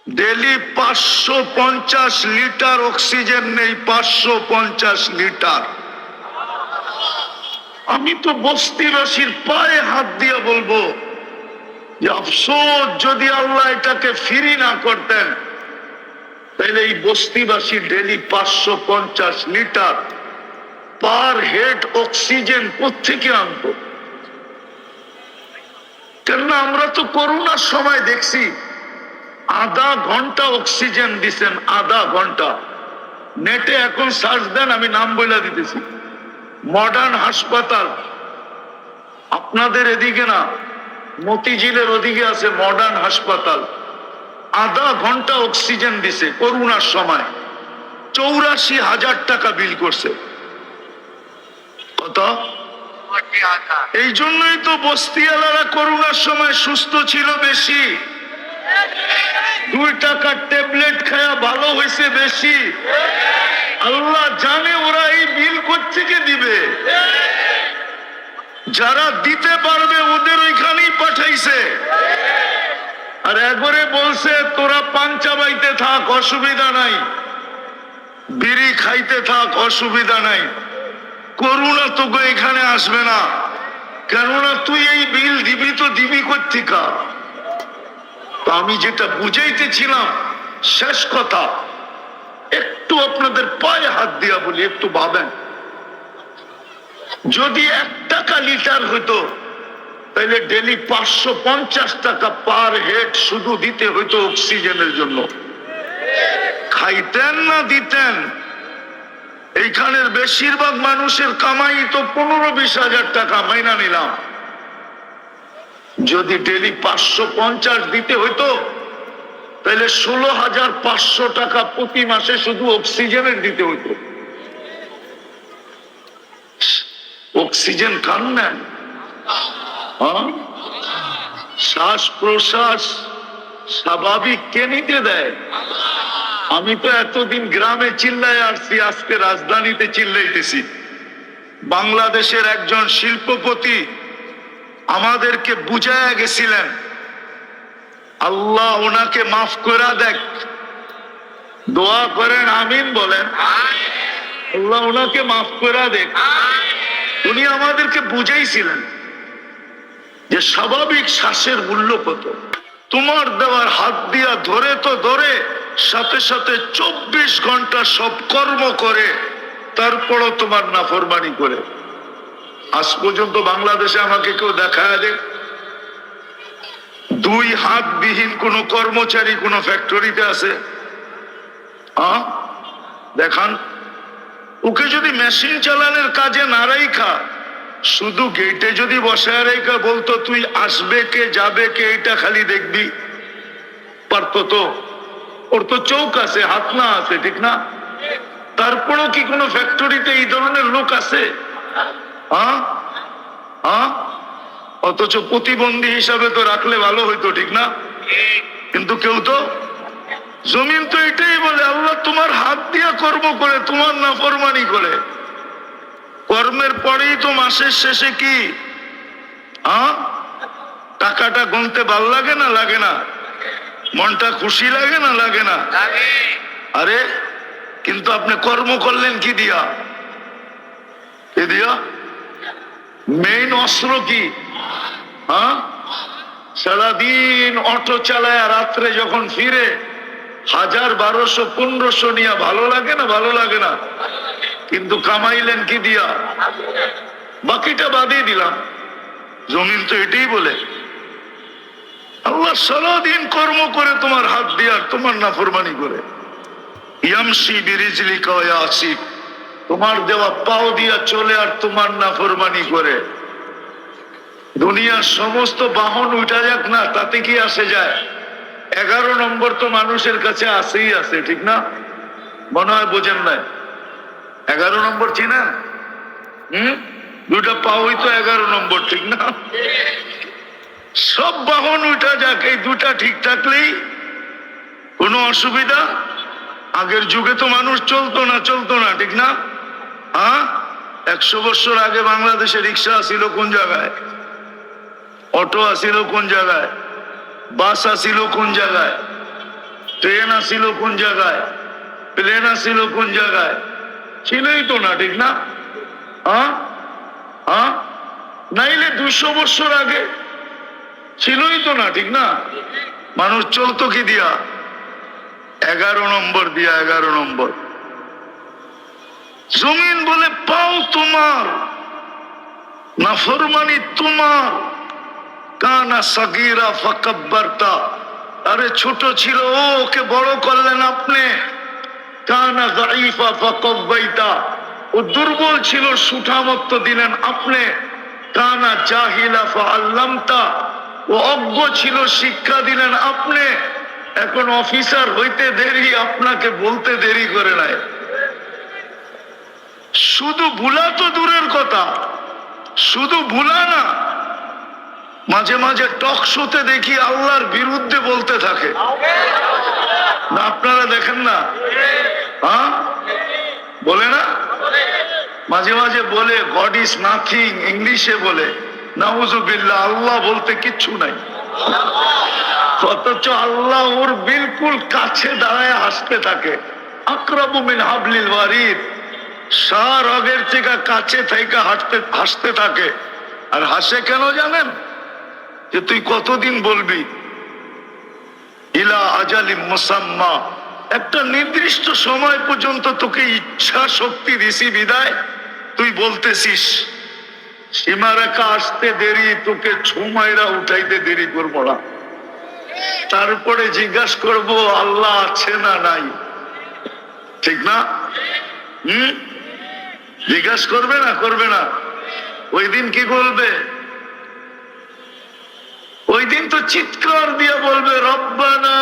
Daily 550 litre oxygen নেই, 550 litre. আমি তো বস্তিবাসীর পায়ে হাত দিয়ে বলবো যে আফসোস, যদি আল্লাহ এটাকে ফ্রি না করতেন তাহলে এই বস্তিবাসী daily 550 litre per head oxygen কোত্থেকে আনতো? কেননা আমরা তো করোনার সময় দেখছি আধা ঘন্টা অক্সিজেন দিচ্ছেন, আধা ঘন্টা। নেটে এখন সার্চ দেন, আমি নাম বলে দিতেছি। মডার্ন হাসপাতাল, আপনাদের এদিকে না, মতিঝিলের ওদিকে আছে মডার্ন হাসপাতাল। আধা ঘন্টা অক্সিজেন দিছে করোনার সময়, 84,000 টাকা বিল করছে। কত? এই জন্যই তো বস্তিওয়ালারা করোনার সময় সুস্থ ছিল বেশি। 2 টাকার ট্যাবলেট খায়া ভালো হয়েছে বেশি। আল্লাহ জানে ওরা এই বিল কোত্থেকে দিবে। যারা দিতে পারবে ওদের ওইখানেই পাঠাইছে। আর একবারে বলছে তোরা পান চাবাইতে থাক, অসুবিধা নাই, বিড়ি খাইতে থাক, অসুবিধা নাই, করোনা তোকে এখানে আসবে না। কেননা তুই এই বিল দিবি তো দিবি কোত্থেকা? তো আমি যেটা বুঝাইতেছিলাম, শেষ কথা, একটু আপনাদের পায়ে হাত দিয়া বলি, একটু ভাবেন, যদি 1 টাকা লিটার হইতো তাহলে ডেলি 550 টাকা পার হেড শুধু দিতে হইতো অক্সিজেনের জন্য। খাইতেন না দিতেন? এইখানের বেশিরভাগ মানুষের কামাই তো 15-20 হাজার টাকা, মাইনা নিলাম। যদি ডেলি 550 দিতে হইতো তাহলে 16,500 টাকা প্রতি মাসে শুধু অক্সিজেনের দিতে হইতো। অক্সিজেন খান নেন, শ্বাস প্রশ্বাস স্বাভাবিক কে নিতে দেয়? আমি তো এতদিন গ্রামে চিল্লায় আসছি, আজকে রাজধানীতে চিল্লাইতেছি। বাংলাদেশের একজন শিল্পপতি আমাদেরকে বুঝায়া গেছিলেন, আল্লাহ ওনাকে মাফ করে দেখ। দোয়া করেন, আমিন বলেন। আল্লাহ ওনাকে মাফ করে দেখ। উনি আমাদেরকে বুঝাইছিলেন যে স্বাভাবিক শ্বাসের মূল্য কত। তোমার দেওয়ার হাত দিয়া ধরে তো ধরে, সাথে সাথে 24 ঘন্টা সব কর্ম করে, তারপরও তোমার নাফরমানি করে। আজ পর্যন্ত বাংলাদেশে আমাকে কেউ দেখায় দেখ 2 হাত বিহীন কোন কর্মচারী কোন ফ্যাক্টরিতে আছে? দেখান। ওকে যদি মেশিন চালানোর কাজে না রাইখা শুধু গেটে যদি বসায় রেখা বলতো তুই আসবে কে যাবে কে এটা খালি দেখবি, পারতো তো? ওর তো চোখ আছে, হাত না আছে, ঠিক না? তারপরও কি কোনো ফ্যাক্টরিতে এই ধরনের লোক আছে? অথচ প্রতিবন্ধী হিসাবে তো রাখলে ভালো হইতো, ঠিক না? কিন্তু কেউ তো, জমিন তো এটাই বলে আল্লাহ তোমার হাত দিয়া কর্ম করে, তোমার নাফরমানি করে। কর্মের পরেই তো মাসের শেষে কি টাকাটা গুনতে ভাল লাগে না লাগে না? মনটা খুশি লাগে না লাগে না? আরে কিন্তু আপনি কর্ম করলেন কি দিয়া? কি দিয়া? মেইন অস্ত্র কি? সারাদিন অটো চালায়, রাত্রে যখন ফিরে 1000, 1200, 1500 নিয়ে ভালো লাগে না? ভালো লাগে না? কিন্তু কামাইলেন কি দিয়া? বাকিটা বাদিয়ে দিলাম। জমিন তো এটাই বলে আল্লাহ সারাদিন কর্ম করে তোমার হাত দিয়া তোমার নাফরমানি করে। ইয়ামশি বিরিজলিকা ওয়া ইয়াসিক, তোমার দেওয়া পাও দিয়া চলে আর তোমার নাফরমানি করে। দুনিয়ার সমস্ত বাহন উঠা যাক না, তাতে কি আসে যায়? 11 নম্বর তো মানুষের কাছে আসেই আছে, ঠিক না? মনে হয় বোঝেন নাই। 11 নম্বর চিনেন? 2টা পাওই তো 11 নম্বর, ঠিক না? সব বাহন উঠা যাক, এই 2টা ঠিক থাকলেই কোনো অসুবিধা। আগের যুগে তো মানুষ চলতো না, ঠিক না? 100 বছর আগে বাংলাদেশে রিক্সা আসিল কোন জায়গায়? অটো আসিল কোন জায়গায়? বাস আসিল কোন জায়গায়? ট্রেন আসিল কোন জায়গায়, প্লেন আসিল কোন জায়গায়? ছিলই তো না, ঠিক না? নাইলে 200 বছর আগে ছিলই তো না, ঠিক না? মানুষ চলতো কি দিয়া? 11 নম্বর দিয়া, 11 নম্বর। জমিন বলে পাও তোমার, নাফরমানি তোমার। কানা সাগীরা ফাকাব্বারতা, আরে ছোট ছিল ও, ওকে বড় করলেন আপনি। কানা যায়ীফা ফাকাওয়াইতা, ও দুর্বল ছিল, সুঠামত্ব দিলেন আপনি। কানা জাহিলা ফাআল্লামতা, ও অজ্ঞ ছিল, শিক্ষা দিলেন আপনি। এখন অফিসার হইতে দেরি, আপনাকে বলতে দেরি করে নাই। শুধু ভুলা তো দূরের কথা, শুধু ভুলা না, মাঝে মাঝে টক শোতে দেখি আল্লাহর বিরুদ্ধে বলতে থাকে না? আপনারা দেখেন না? বলে না? মাঝে মাঝে বলে গড ইজ নাথিং, ইংলিশে বলে। নাউজুবিল্লাহ, আল্লাহ বলতে কিচ্ছু নাই। অথচ আল্লাহ ওর বিলকুল কাছে দাঁড়ায় হাসতে থাকে। আকরাবু মিন হাবলিল ওয়ারিদ, সার আগের থেকে কাছে থেকে হাসতে থাকে। আর হাসে কেন জানেন? যে তুই কতদিন বলবি? ইলা আজালিম মুসাম্মা, একটা নির্দিষ্ট সময় পর্যন্ত তোকে ইচ্ছা শক্তি দিছি বিদায় তুই বলতেছিস সীমারেখা আসতে দেরি, তোকে ছুমাইরা উঠাইতে দেরি করবো না। তারপরে জিজ্ঞাসা করব আল্লাহ আছে না নাই, ঠিক না? জিজ্ঞাসা করবে না? করবে না? ওই দিন কি বলবে? ওই দিন তো চিৎকার দিয়ে বলবে রব্বানা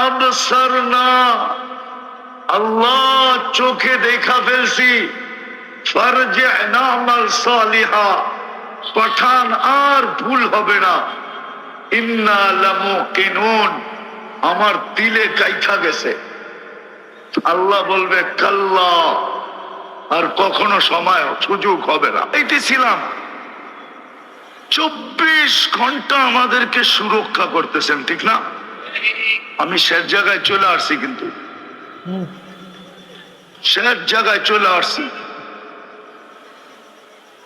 আবসারনা, আল্লাহ চোখে দেখা ফেলছি, ফারজি'না আমাল সালিহা, পাঠান আর ভুল হবে না। ইন্না লামুকিনুন, আমার দিলে কাইখা গেছে। আল্লাহ বলবে কাল্লা, আর কখনো সময় সুযোগ হবে না। এইটি ছিলাম 24 ঘন্টা আমাদেরকে সুরক্ষা করতেছেন, ঠিক না? আমি শেষ জায়গায় চলে আসছি, কিন্তু শেষ জায়গায় চলে আসছি।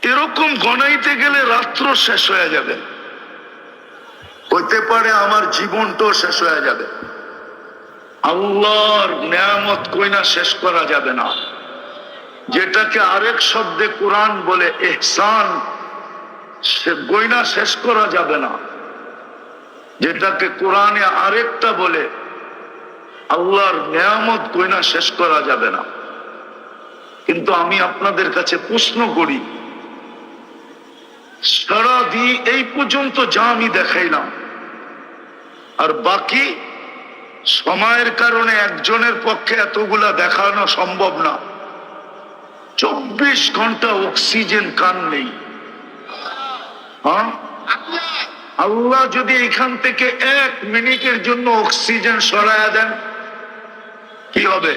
এরকম গণাইতে গেলে রাত্র শেষ হয়ে যাবে, হইতে পারে আমার জীবনটাও শেষ হয়ে যাবে। আল্লাহর নিয়ামত কইনা শেষ করা যাবে না। যেটাকে আরেক শব্দে কোরআন বলে ইহসান, সে গইনা শেষ করা যাবে না। যেটাকে কোরআনে আরেকটা বলে আল্লাহর নিয়ামত গইনা শেষ করা যাবে না। কিন্তু আমি আপনাদের কাছে প্রশ্ন করি, সারাদিন এই পর্যন্ত যা আমি দেখাইলাম, আর বাকি সময়ের কারণে একজনের পক্ষে এতগুলা দেখানো সম্ভব না। 24 ঘন্টা অক্সিজেন কান নেই। আল্লাহ যদি এখান থেকে 1 মিনিটের জন্য অক্সিজেন সরায়া দেন, কি হবে?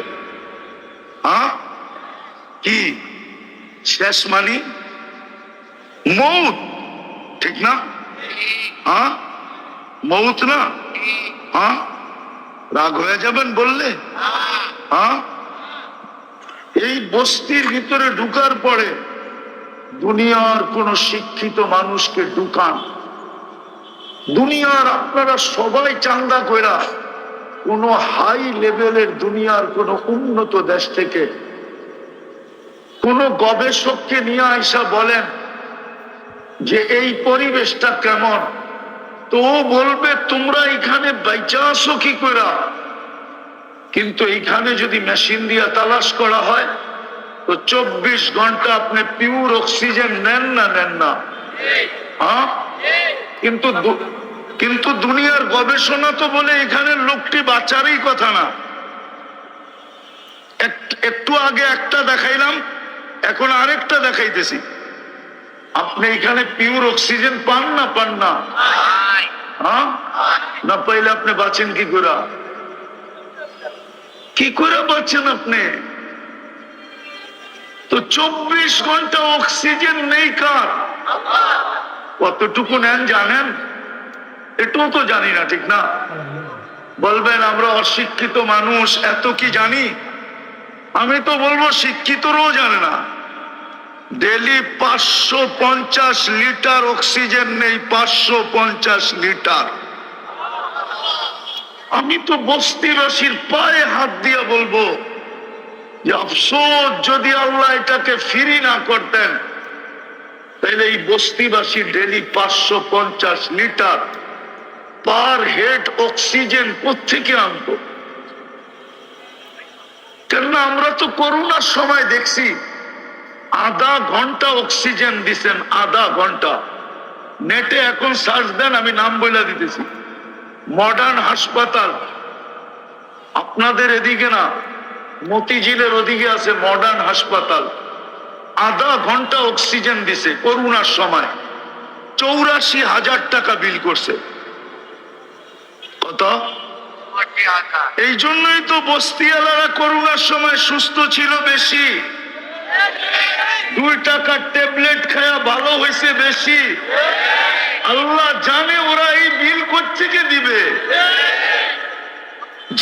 কি শেষ? মানি মৌত, ঠিক না? মৌত না? রাগ হয়ে যাবেন বললে? এই বস্তির ভিতরে ঢুকার পরে দুনিয়ার কোন শিক্ষিত মানুষকে ঢুকান, দুনিয়ার আপনারা সবাই চান্দা কইরা কোন হাই লেভেলের দুনিয়ার কোন উন্নত দেশ থেকে কোন গবেষককে নিয়ে আইসা বলেন যে এই পরিবেশটা কেমন, তো বলবে তোমরা এখানে বাইচা আসো কি কইরা? কিন্তু এইখানে যদি মেশিন দিয়ে তালাশ করা হয় তো 24 ঘন্টা আপনি পিওর অক্সিজেন নেন না? নেন না? কিন্তু দুনিয়ার গবেষণা তো বলে এখানে লোকটি বাঁচারই কথা না। একটু আগে একটা দেখাইলাম, এখন আরেকটা দেখাইতেছি। আপনি এখানে পিওর অক্সিজেন পান না? পান না? না পাইলে আপনি বাঁচেন কি করে? কি করে বাঁচেন আপনি? তো 24 ঘন্টা অক্সিজেন নেই কার? কতটুকু নেন জানেন? এটাও তো জানি না, ঠিক না? বলবেন আমরা অশিক্ষিত মানুষ, এত কি জানি? আমি তো বলবো শিক্ষিতরাও জানে না। ডেলি 550 লিটার অক্সিজেন নেই, 550 লিটার। আমি তো বস্তিবাসীর পায়ে হাত দিয়ে বলবো যে আফসোস, যদি আল্লাহ এটাকে ফ্রি না করতেন তাহলে এই বস্তিবাসী daily 550 litre per head oxygen কোত্থেকে আনতো? কেননা আমরা তো করোনার সময় দেখছি আধা ঘন্টা অক্সিজেন দিচ্ছেন, আধা ঘন্টা। নেটে এখন সার্চ দেন, আমি নাম বলে দিতেছি। মডার্ন হাসপাতাল, আপনাদের এদিকে না, মতিঝিলের ওদিকে আছে মডার্ন হাসপাতাল। আধা ঘন্টা অক্সিজেন দিছে করোনার সময়, 84,000 টাকা বিল করছে। কত? এই জন্যই তো বস্তিওয়ালারা করোনার সময় সুস্থ ছিল বেশি, 2 টাকার ট্যাবলেট খায়া ভালো হয়েছে বেশি। আল্লাহ জানে ওরা এই বিল কোত্থেকে দিবে।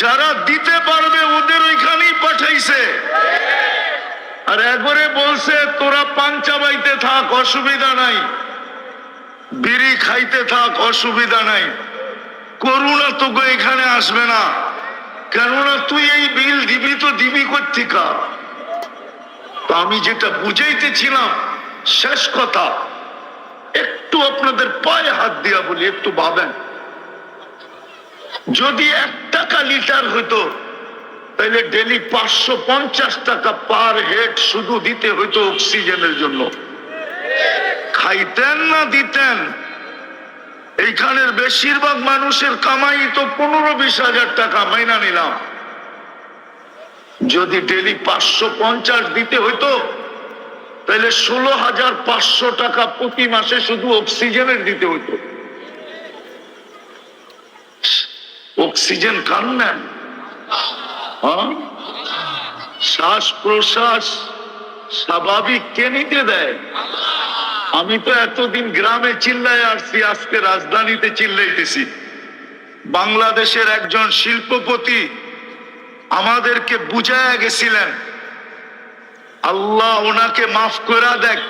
যারা দিতে পারবে ওদের ওইখানেই পাঠাইছে। আর একবারে বলছে তোরা পান চাবাইতে থাক, অসুবিধা নাই, বিড়ি খাইতে থাক, অসুবিধা নাই, করোনা তোকে এখানে আসবে না। কেননা তুই এই বিল দিবি তো দিবি কোত্থেকা? তো আমি যেটা বুঝাইতেছিলাম, শেষ কথা, একটু আপনাদের পায়ে হাত দিয়া বলি, একটু ভাবেন, যদি 1 টাকা লিটার হইতো তাহলে ডেলি 550 টাকা পার হেড শুধু দিতে হইতো অক্সিজেনের জন্য। খাইতেন না দিতেন? এইখানের বেশিরভাগ মানুষের কামাই তো 15-20 হাজার টাকা, মাইনা নিলাম। যদি ডেলি 550 দিতে হইতো তাহলে 16,500 টাকা প্রতি মাসে শুধু অক্সিজেনের দিতে হইতো। অক্সিজেন কার নেন? শ্বাস প্রশ্বাস স্বাভাবিক কে নিতে দেয়? আমি তো এতদিন গ্রামে চিল্লায় আসছি, আজকে রাজধানীতে চিল্লাইতেছি। বাংলাদেশের একজন শিল্পপতি আমাদেরকে বুঝায়া গেছিলেন, আল্লাহ ওনাকে মাফ করে দেখ।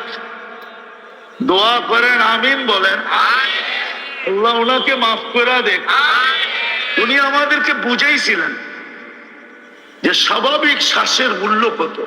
দোয়া করেন, আমিন বলেন। আল্লাহ ওনাকে মাফ করে দেখ। উনি আমাদেরকে বুঝাইছিলেন যে স্বাভাবিক শ্বাসের মূল্য কত।